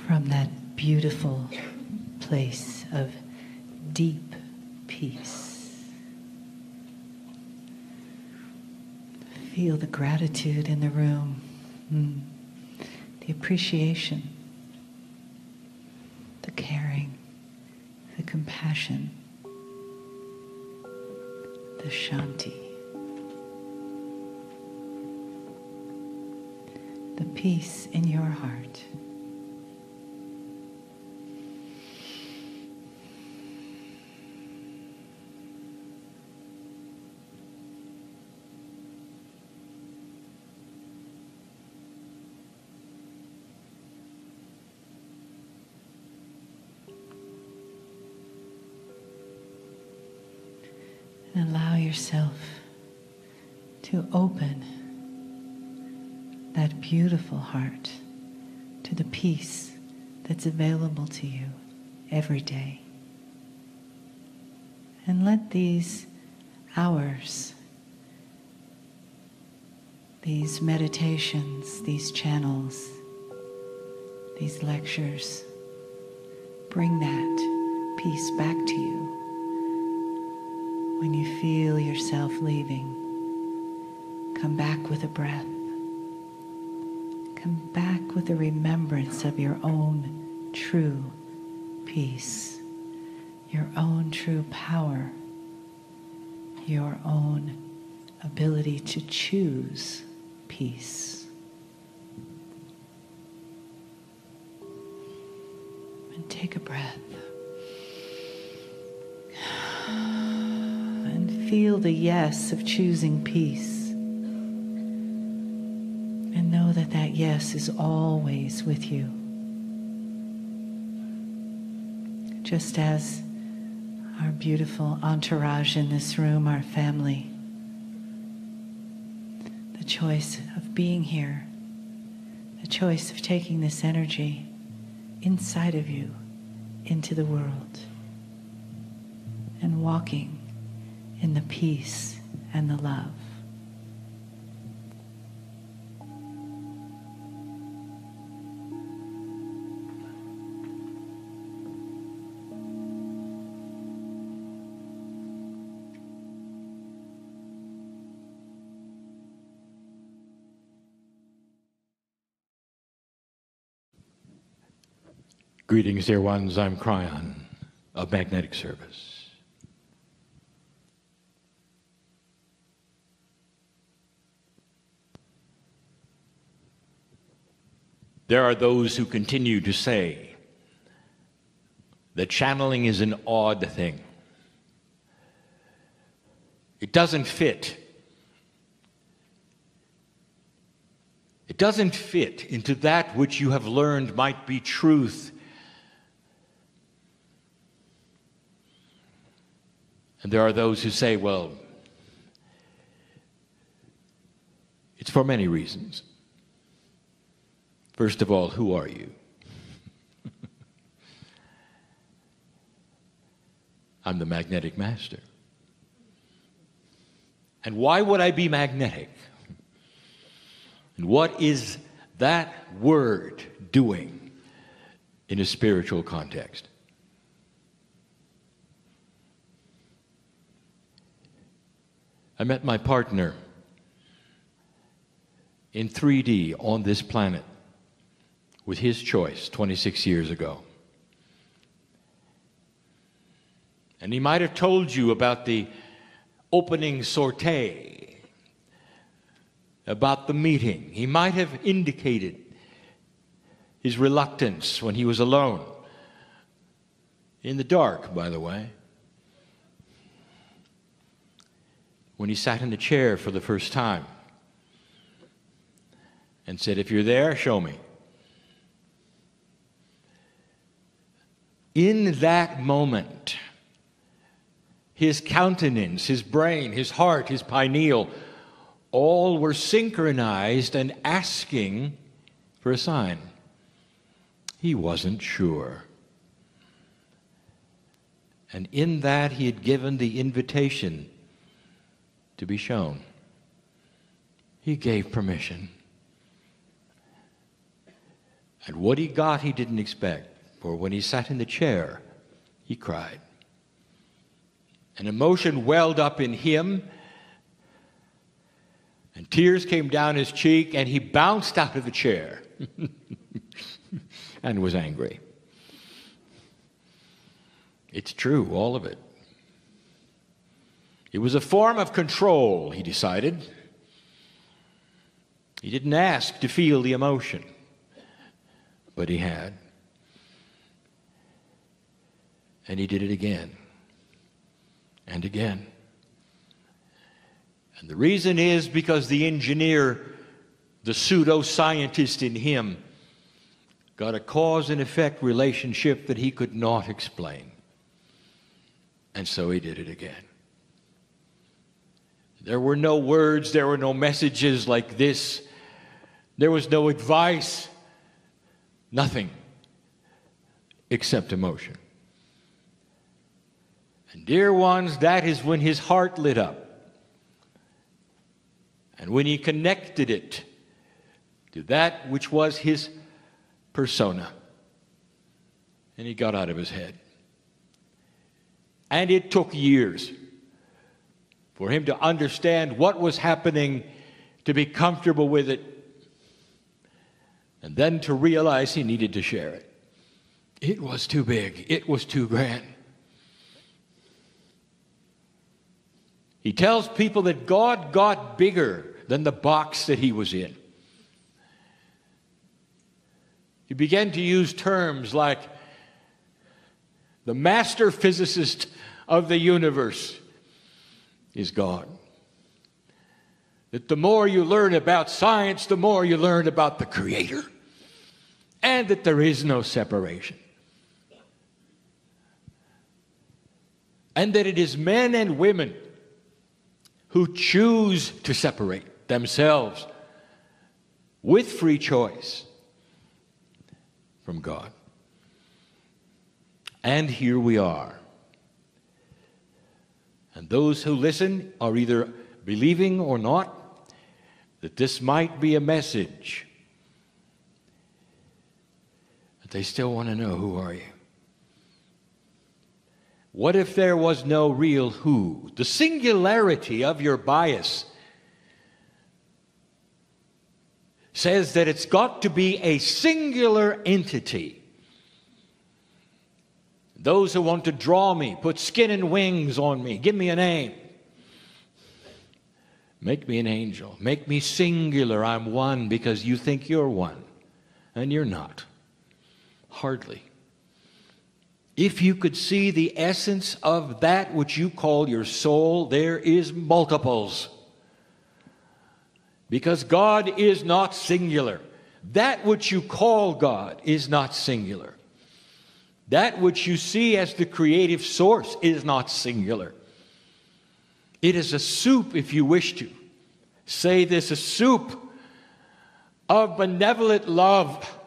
from that beautiful place of deep peace. Feel the gratitude in the room, the appreciation, the caring, the compassion, the shanti, the peace in your heart. And allow yourself to open that beautiful heart to the peace that's available to you every day. And let these hours, these meditations, these channels, these lectures, bring that peace back to you. When you feel yourself leaving, come back with a breath. Come back with a remembrance of your own true peace, your own true power, your own ability to choose peace. And take a breath. Feel the yes of choosing peace. And know that that yes is always with you. Just as our beautiful entourage in this room, our family, the choice of being here, the choice of taking this energy inside of you into the world and walking in the peace and the love. Greetings, dear ones. I'm Kryon of Magnetic Service. There are those who continue to say that channeling is an odd thing. It doesn't fit. It doesn't fit into that which you have learned might be truth. And there are those who say, well, it's for many reasons. First of all, who are you? I'm the magnetic master. And why would I be magnetic? And what is that word doing in a spiritual context? I met my partner in 3D on this planet with his choice 26 years ago. And he might have told you about the opening sortie, about the meeting. He might have indicated his reluctance when he was alone, in the dark, by the way, when he sat in a chair for the first time and said, if you're there, show me. In that moment, his countenance, his brain, his heart, his pineal, all were synchronized and asking for a sign. He wasn't sure. And in that, he had given the invitation to be shown. He gave permission. And what he got, he didn't expect. For when he sat in the chair, he cried. An emotion welled up in him, and tears came down his cheek, and he bounced out of the chair and was angry. It's true, all of it. It was a form of control, he decided. He didn't ask to feel the emotion, but he had. And he did it again and again. And the reason is because the engineer, the pseudo-scientist in him, got a cause and effect relationship that he could not explain. And so he did it again. There were no words, there were no messages like this. There was no advice, nothing except emotion. And dear ones, that is when his heart lit up. And when he connected it to that which was his persona. And he got out of his head. And it took years for him to understand what was happening, to be comfortable with it, and then to realize he needed to share it. It was too big. It was too grand. He tells people that God got bigger than the box that he was in. He began to use terms like the master physicist of the universe is God. That the more you learn about science, the more you learn about the Creator. And that there is no separation. And that it is men and women who choose to separate themselves with free choice from God. And here we are. And those who listen are either believing or not that this might be a message. But they still want to know, who are you? What if there was no real who? The singularity of your bias says that it's got to be a singular entity. Those who want to draw me, put skin and wings on me, give me a name. Make me an angel. Make me singular. I'm one because you think you're one. And you're not. Hardly. If you could see the essence of that which you call your soul, there is multiples. Because God is not singular. That which you call God is not singular. That which you see as the creative source is not singular. It is a soup, if you wish to. Say this, a soup of benevolent love.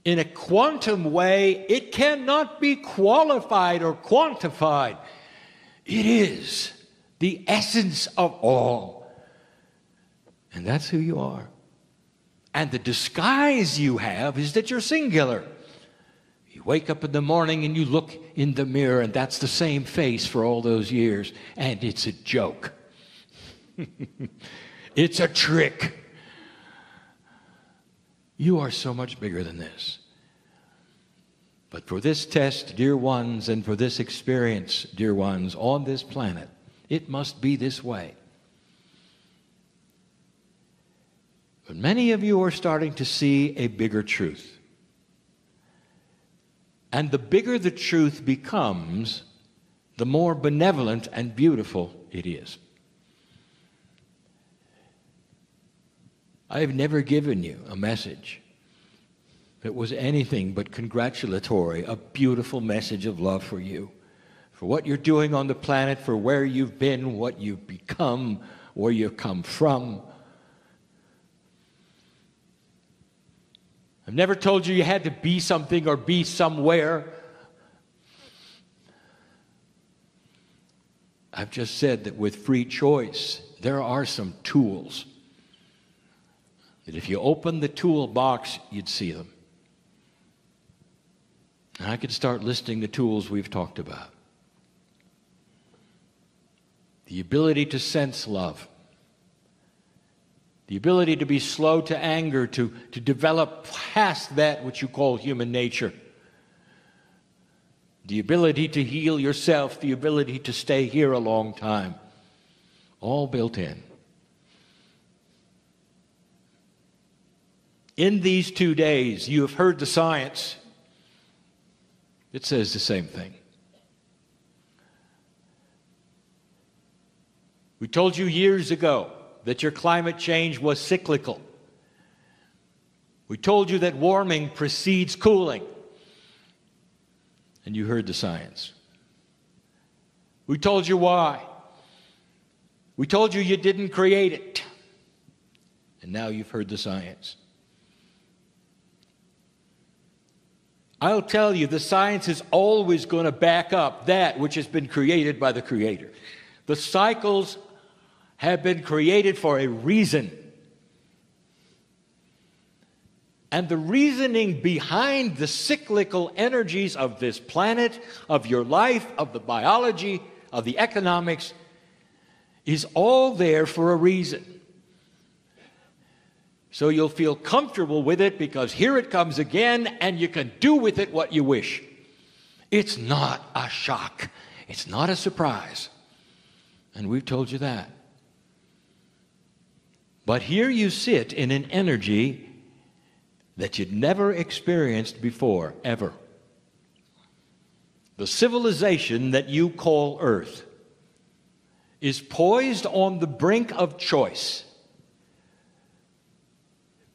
In a quantum way, it cannot be qualified or quantified. It is the essence of all. And that's who you are. And the disguise you have is that you're singular. You wake up in the morning and you look in the mirror, and that's the same face for all those years. And it's a joke. It's a trick. You are so much bigger than this. But for this test, dear ones, and for this experience, dear ones, on this planet, it must be this way. But many of you are starting to see a bigger truth. And the bigger the truth becomes, the more benevolent and beautiful it is. I have never given you a message that was anything but congratulatory, a beautiful message of love for you, for what you're doing on the planet, for where you've been, what you've become, where you've come from. I've never told you you had to be something or be somewhere. I've just said that with free choice, there are some tools that if you open the toolbox, you'd see them. And I could start listing the tools we've talked about. The ability to sense love. The ability to be slow to anger, to develop past that which you call human nature. The ability to heal yourself, the ability to stay here a long time. All built in. In these 2 days, you have heard the science. It says the same thing. We told you years ago that your climate change was cyclical. We told you that warming precedes cooling. And you heard the science. We told you why. We told you you didn't create it. And now you've heard the science. I'll tell you, the science is always going to back up that which has been created by the Creator. The cycles have been created for a reason. And the reasoning behind the cyclical energies of this planet, of your life, of the biology, of the economics, is all there for a reason. So you'll feel comfortable with it because here it comes again and you can do with it what you wish. It's not a shock. It's not a surprise. And we've told you that. But here you sit in an energy that you'd never experienced before, ever. The civilization that you call Earth is poised on the brink of choice.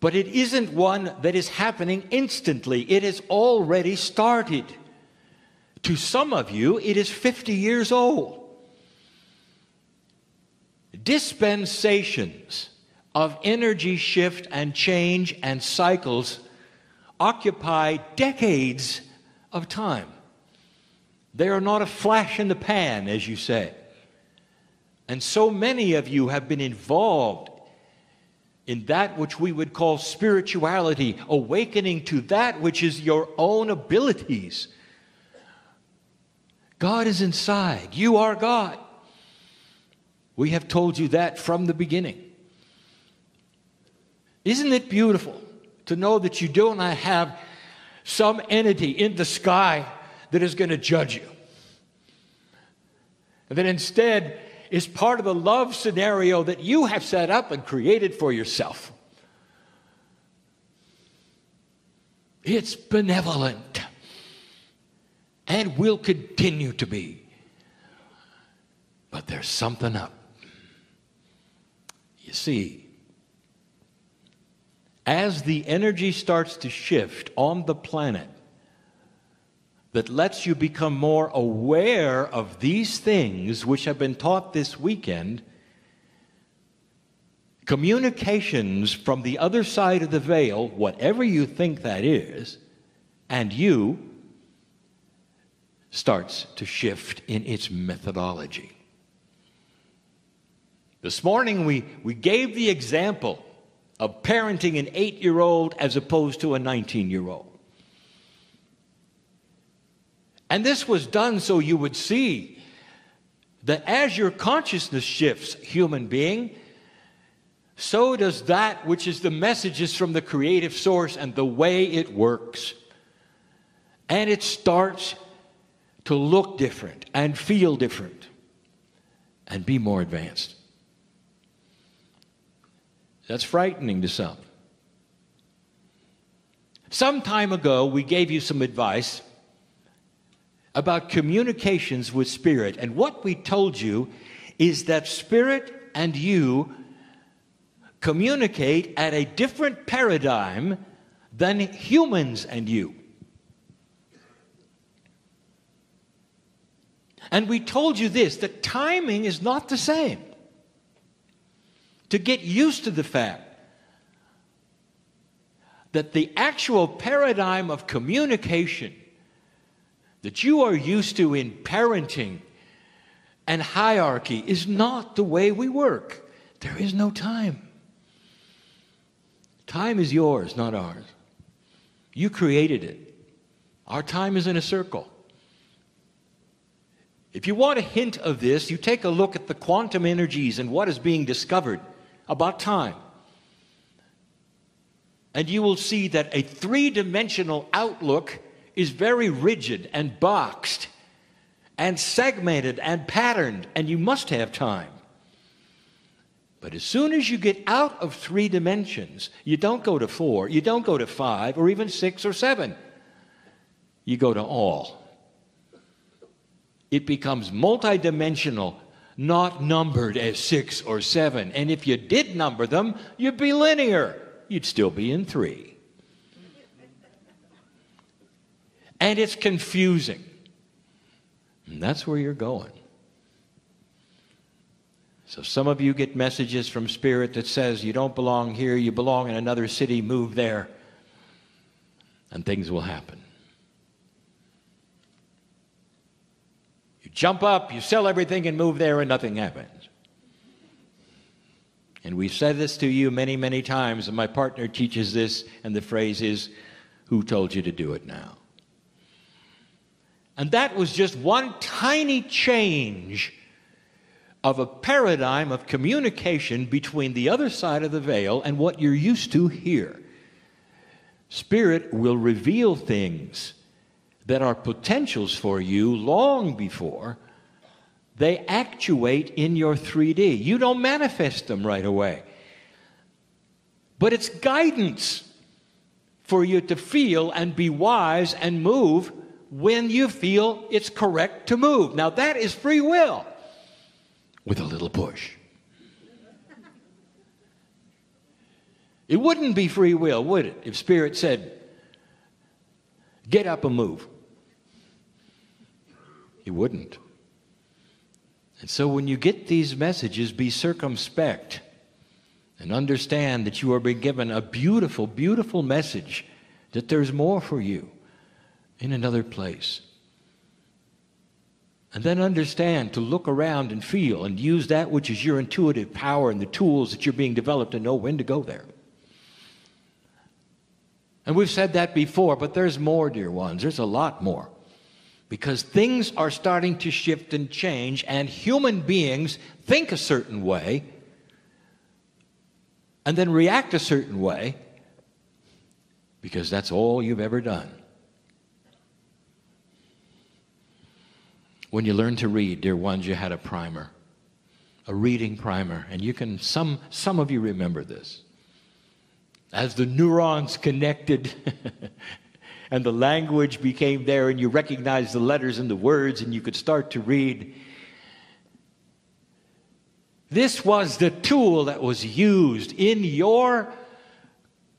But it isn't one that is happening instantly. It has already started. To some of you, it is 50 years old. Dispensations of energy shift and change and cycles occupy decades of time. They are not a flash in the pan, as you say. And so many of you have been involved in that which we would call spirituality, awakening to that which is your own abilities. God is inside. You are God. We have told you that from the beginning. Isn't it beautiful to know that you do not have some entity in the sky that is going to judge you? And that instead is part of the love scenario that you have set up and created for yourself. It's benevolent and will continue to be. But there's something up. You see, as the energy starts to shift on the planet that lets you become more aware of these things which have been taught this weekend, communications from the other side of the veil, whatever you think that is, and you, starts to shift in its methodology. This morning we gave the example of parenting an 8-year-old as opposed to a 19-year-old. And this was done so you would see that as your consciousness shifts, human being, so does that which is the messages from the creative source and the way it works. And it starts to look different and feel different and be more advanced. That's frightening to some. Some time ago, we gave you some advice about communications with Spirit. And what we told you is that Spirit and you communicate at a different paradigm than humans and you. And we told you this, that timing is not the same. To get used to the fact that the actual paradigm of communication that you are used to in parenting and hierarchy is not the way we work. There is no time. Time is yours, not ours. You created it. Our time is in a circle. If you want a hint of this, you take a look at the quantum energies and what is being discovered about time. And you will see that a three-dimensional outlook is very rigid and boxed and segmented and patterned, and you must have time. But as soon as you get out of 3 dimensions, you don't go to 4, you don't go to 5, or even 6 or 7. You go to all. It becomes multidimensional, not numbered as 6 or 7. And if you did number them, you'd be linear. You'd still be in 3. And it's confusing. And that's where you're going. So some of you get messages from Spirit that says you don't belong here, you belong in another city, move there, and things will happen. You jump up, you sell everything and move there and nothing happens. And we've said this to you many, many times, and my partner teaches this, and the phrase is, who told you to do it now? And that was just one tiny change of a paradigm of communication between the other side of the veil and what you're used to here. Spirit will reveal things that are potentials for you long before they actuate in your 3D. You don't manifest them right away. But it's guidance for you to feel and be wise and move when you feel it's correct to move. Now that is free will. With a little push. It wouldn't be free will, would it, if Spirit said, get up and move? It wouldn't. And so when you get these messages, be circumspect and understand that you are being given a beautiful, beautiful message, that there's more for you in another place. And then understand to look around and feel and use that which is your intuitive power and the tools that you're being developed to know when to go there. And we've said that before, but there's more, dear ones. There's a lot more. Because things are starting to shift and change, and human beings think a certain way and then react a certain way because that's all you've ever done. When you learn to read, dear ones, you had a primer, a reading primer, and you can, some of you remember this. As the neurons connected and the language became there and you recognized the letters and the words and you could start to read, this was the tool that was used in your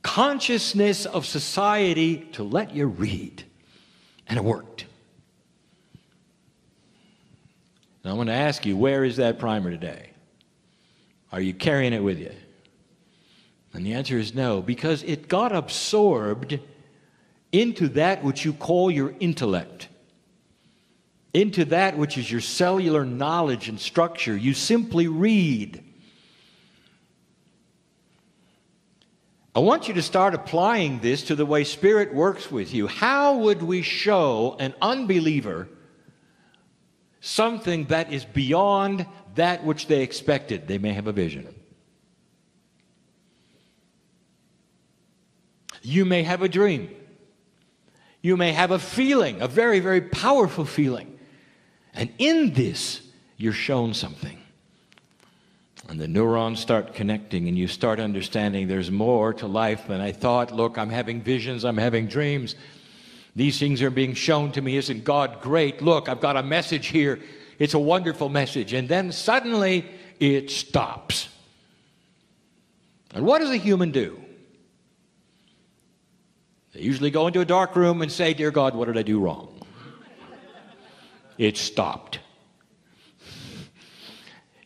consciousness of society to let you read, and it worked. Now, I want to ask you, where is that primer today? Are you carrying it with you? And the answer is no, because it got absorbed into that which you call your intellect, into that which is your cellular knowledge and structure. You simply read. I want you to start applying this to the way Spirit works with you. How would we show an unbeliever something that is beyond that which they expected? They may have a vision. You may have a dream. You may have a feeling, a very, very powerful feeling. And in this, you're shown something. And the neurons start connecting and you start understanding there's more to life than I thought. Look, I'm having visions, I'm having dreams. These things are being shown to me. Isn't God great? Look, I've got a message here. It's a wonderful message. And then suddenly it stops. And what does a human do? They usually go into a dark room and say, dear God, what did I do wrong? It stopped.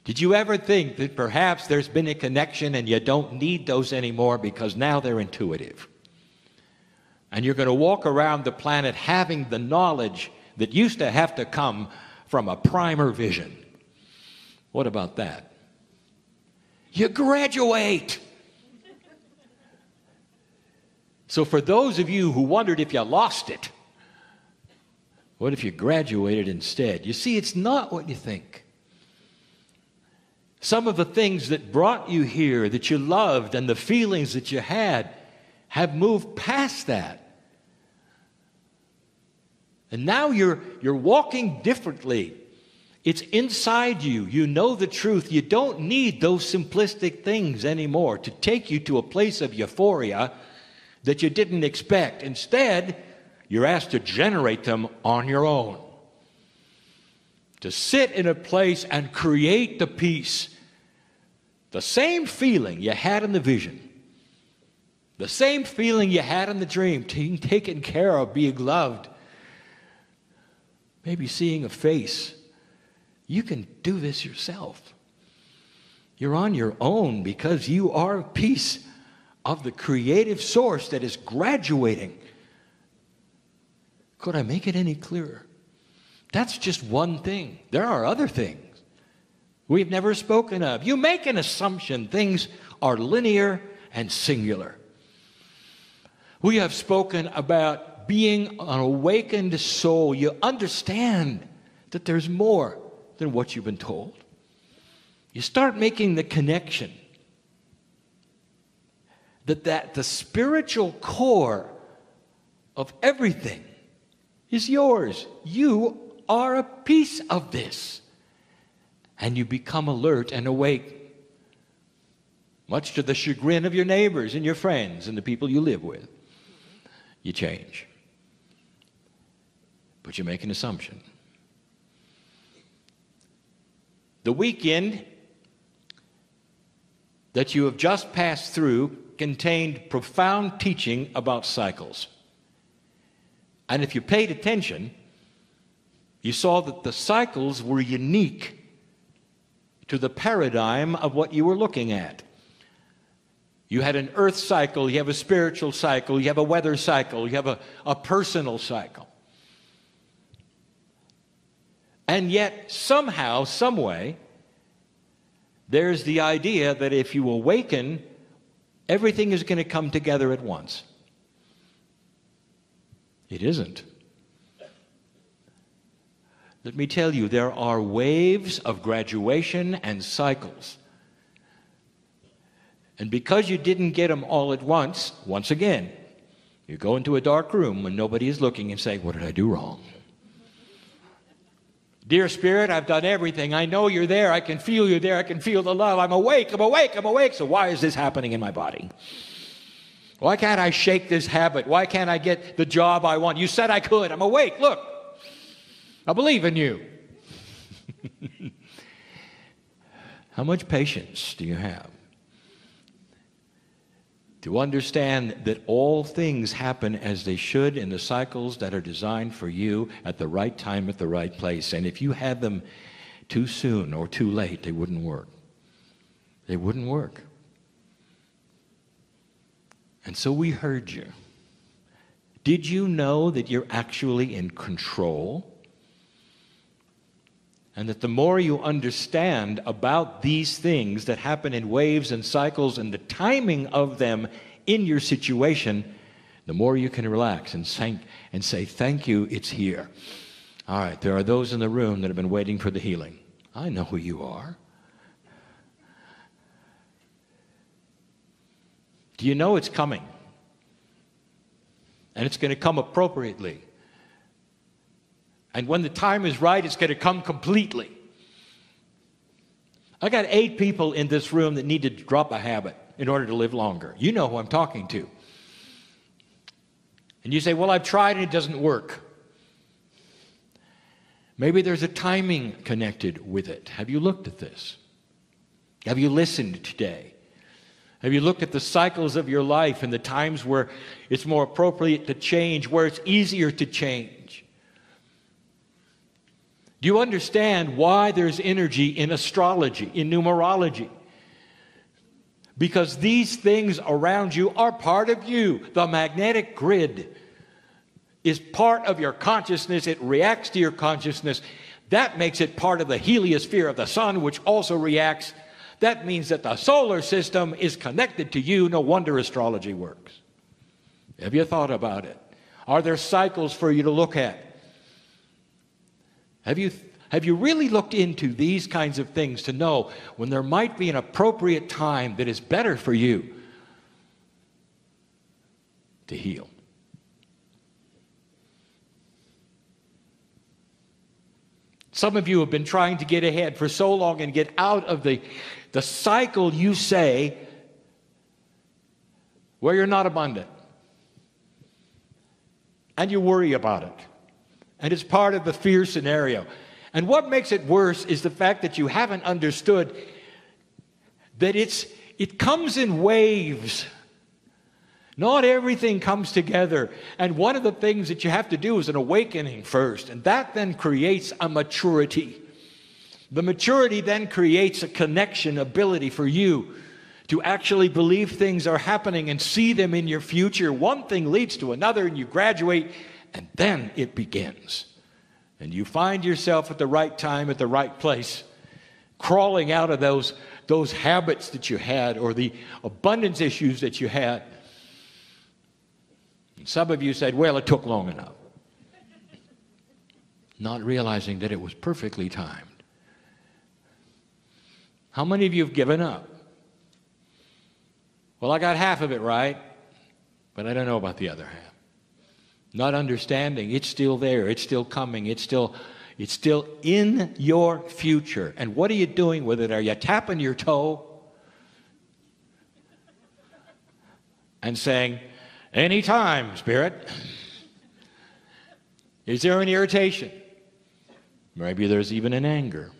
Did you ever think that perhaps there's been a connection and you don't need those anymore because now they're intuitive? And you're going to walk around the planet having the knowledge that used to have to come from a primer vision. What about that? You graduate. So for those of you who wondered if you lost it, what if you graduated instead? You see, it's not what you think. Some of the things that brought you here, that you loved, and the feelings that you had, have moved past that. And now you're walking differently. It's inside you. You know the truth. You don't need those simplistic things anymore to take you to a place of euphoria that you didn't expect. Instead, you're asked to generate them on your own. To sit in a place and create the peace. The same feeling you had in the vision. The same feeling you had in the dream. Being taken care of, being loved. Maybe seeing a face. You can do this yourself. You're on your own because you are a piece of the creative source that is graduating. Could I make it any clearer? That's just one thing. There are other things we've never spoken of. You make an assumption things are linear and singular. We have spoken about being an awakened soul. You understand that there's more than what you've been told. You start making the connection that the spiritual core of everything is yours. You are a piece of this. And you become alert and awake, much to the chagrin of your neighbors and your friends and the people you live with. You change. But you make an assumption. The weekend that you have just passed through contained profound teaching about cycles. And if you paid attention, you saw that the cycles were unique to the paradigm of what you were looking at. You had an earth cycle, you have a spiritual cycle, you have a weather cycle, you have a personal cycle. And yet, somehow, some way, there's the idea that if you awaken, everything is going to come together at once. It isn't. Let me tell you, there are waves of graduation and cycles. And because you didn't get them all at once again, you go into a dark room when nobody is looking and say, what did I do wrong? Dear Spirit, I've done everything. I know you're there. I can feel you there. I can feel the love. I'm awake. I'm awake. I'm awake. So why is this happening in my body? Why can't I shake this habit? Why can't I get the job I want? You said I could. I'm awake. Look, I believe in you. How much patience do you have to understand that all things happen as they should in the cycles that are designed for you at the right time, at the right place? And if you had them too soon or too late, they wouldn't work. They wouldn't work. And so we heard you. Did you know that you're actually in control? And that the more you understand about these things that happen in waves and cycles and the timing of them in your situation, the more you can relax and say, thank you, it's here. All right, there are those in the room that have been waiting for the healing. I know who you are. Do you know it's coming? And it's going to come appropriately. And when the time is right, it's going to come completely. I got 8 people in this room that need to drop a habit in order to live longer. You know who I'm talking to. And you say, well, I've tried and it doesn't work. Maybe there's a timing connected with it. Have you looked at this? Have you listened today? Have you looked at the cycles of your life and the times where it's more appropriate to change, where it's easier to change? Do you understand why there's energy in astrology, in numerology? Because these things around you are part of you. The magnetic grid is part of your consciousness. It reacts to your consciousness. That makes it part of the heliosphere of the sun, which also reacts. That means that the solar system is connected to you. No wonder astrology works. Have you thought about it? Are there cycles for you to look at? Have you really looked into these kinds of things to know when there might be an appropriate time that is better for you to heal? Some of you have been trying to get ahead for so long and get out of the cycle, you say, where you're not abundant. And you worry about it. And it's part of the fear scenario. And what makes it worse is the fact that you haven't understood that it comes in waves. Not everything comes together. And one of the things that you have to do is an awakening first. And that then creates a maturity. The maturity then creates a connection ability for you to actually believe things are happening and see them in your future. One thing leads to another, and you graduate, and then it begins. And you find yourself at the right time, at the right place, crawling out of those habits that you had or the abundance issues that you had. And some of you said, well, it took long enough. Not realizing that it was perfectly timed. How many of you have given up? Well, I got half of it right, but I don't know about the other half. Not understanding, it's still there, it's still coming, it's still in your future. And what are you doing with it? Are you tapping your toe and saying, anytime, Spirit? Is there an irritation? Maybe there's even an anger.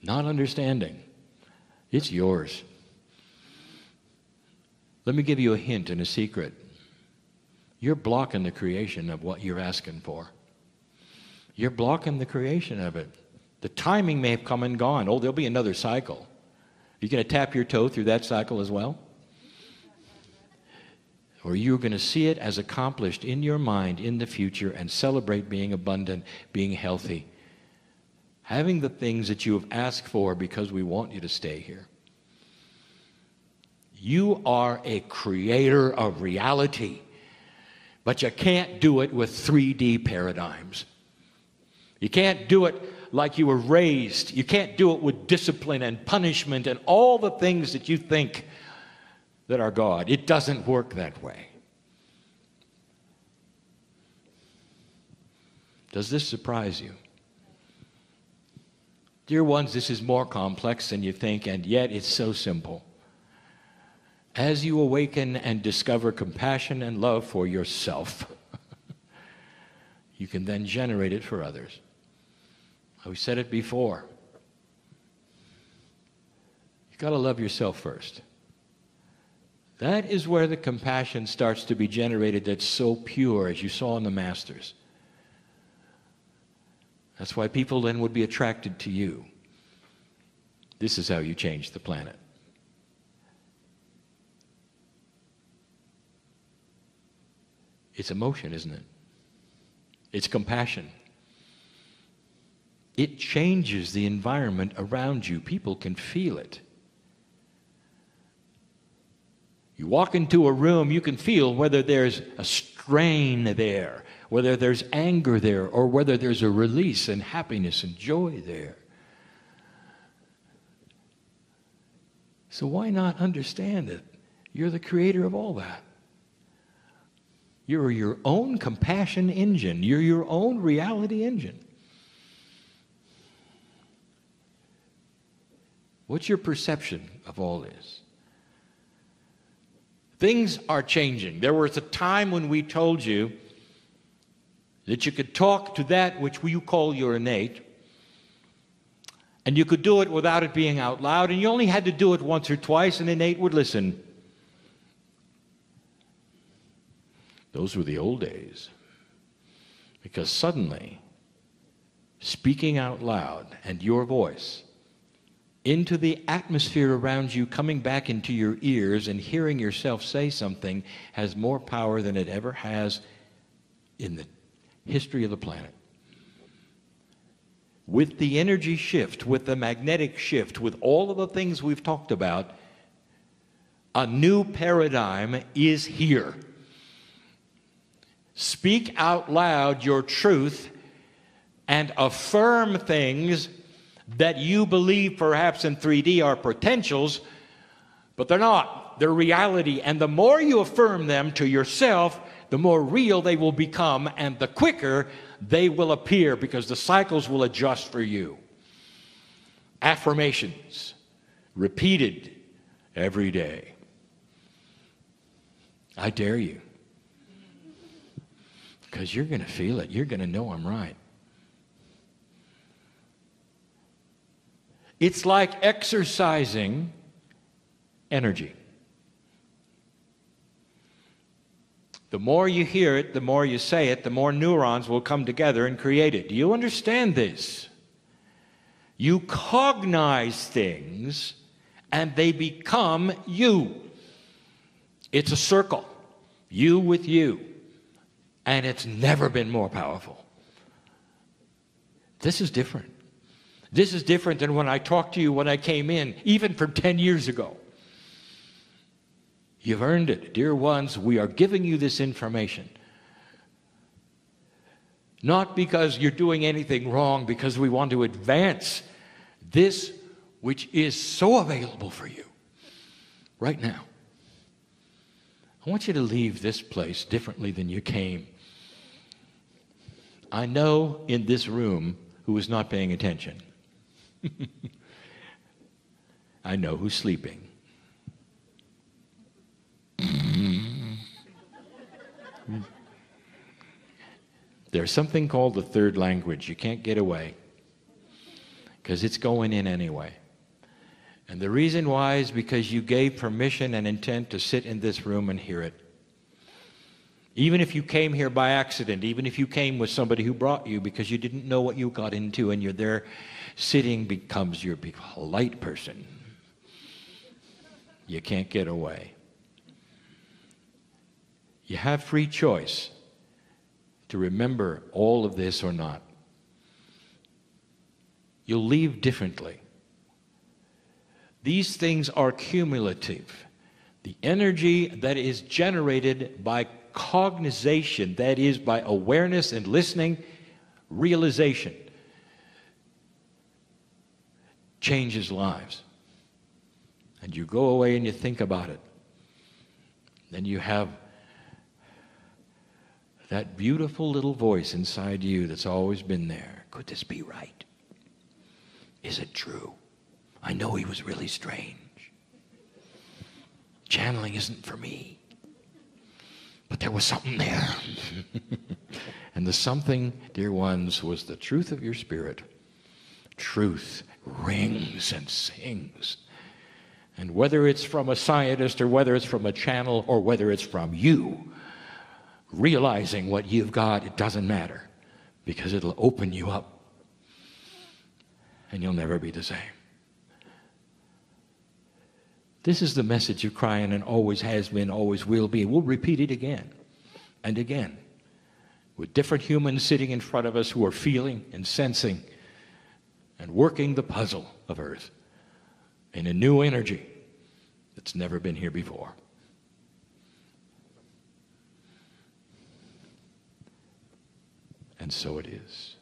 Not understanding. It's yours. Let me give you a hint and a secret. You're blocking the creation of what you're asking for. You're blocking the creation of it. The timing may have come and gone. Oh, there'll be another cycle. You're going to tap your toe through that cycle as well? Or you're going to see it as accomplished in your mind in the future and celebrate being abundant, being healthy, having the things that you have asked for because we want you to stay here. You are a creator of reality, but you can't do it with 3D paradigms. You can't do it like you were raised. You can't do it with discipline and punishment and all the things that you think that are God. It doesn't work that way. Does this surprise you? Dear ones, this is more complex than you think, and yet it's so simple. As you awaken and discover compassion and love for yourself, you can then generate it for others. We said it before. You've got to love yourself first. That is where the compassion starts to be generated that's so pure, as you saw in the Masters. That's why people then would be attracted to you. This is how you change the planet. It's emotion, isn't it? It's compassion. It changes the environment around you. People can feel it. You walk into a room, you can feel whether there's a strain there, whether there's anger there, or whether there's a release and happiness and joy there. So why not understand it? You're the creator of all that. You're your own compassion engine. You're your own reality engine. What's your perception of all this? Things are changing. There was a time when we told you that you could talk to that which you call your innate, and you could do it without it being out loud, and you only had to do it once or twice, and innate would listen. Those were the old days. Because suddenly, speaking out loud and your voice into the atmosphere around you, coming back into your ears and hearing yourself say something, has more power than it ever has in the history of the planet. With the energy shift, with the magnetic shift, with all of the things we've talked about, A new paradigm is here. Speak out loud your truth and affirm things that you believe perhaps in 3D are potentials, but they're not. They're reality. And the more you affirm them to yourself, the more real they will become, and the quicker they will appear, because the cycles will adjust for you. Affirmations, repeated every day. I dare you. Because you're going to feel it. You're going to know I'm right. It's like exercising energy. The more you hear it, the more you say it, the more neurons will come together and create it. Do you understand this? You cognize things and they become you. It's a circle. You with you. And it's never been more powerful. This is different. This is different than when I talked to you when I came in, even from 10 years ago. You've earned it. Dear ones, we are giving you this information. Not because you're doing anything wrong, because we want to advance this which is so available for you right now. I want you to leave this place differently than you came. I know in this room who is not paying attention. I know who's sleeping. There's something called the third language. You can't get away because it's going in anyway. And the reason why is because you gave permission and intent to sit in this room and hear it. Even if you came here by accident, even if you came with somebody who brought you because you didn't know what you got into and you're there sitting becomes your polite person. You can't get away. You have free choice to remember all of this or not. You'll leave differently. These things are cumulative. The energy that is generated by cognization, that is by awareness and listening, realization, changes lives. And you go away and you think about it. Then you have that beautiful little voice inside you that's always been there. Could this be right? Is it true? I know he was really strange. Channeling isn't for me. But there was something there. And the something, dear ones, was the truth of your spirit. Truth rings and sings. And whether it's from a scientist or whether it's from a channel or whether it's from you, realizing what you've got, it doesn't matter, because it'll open you up and you'll never be the same. This is the message of Kryon, and always has been, always will be. We'll repeat it again and again with different humans sitting in front of us who are feeling and sensing and working the puzzle of Earth in a new energy that's never been here before. And so it is.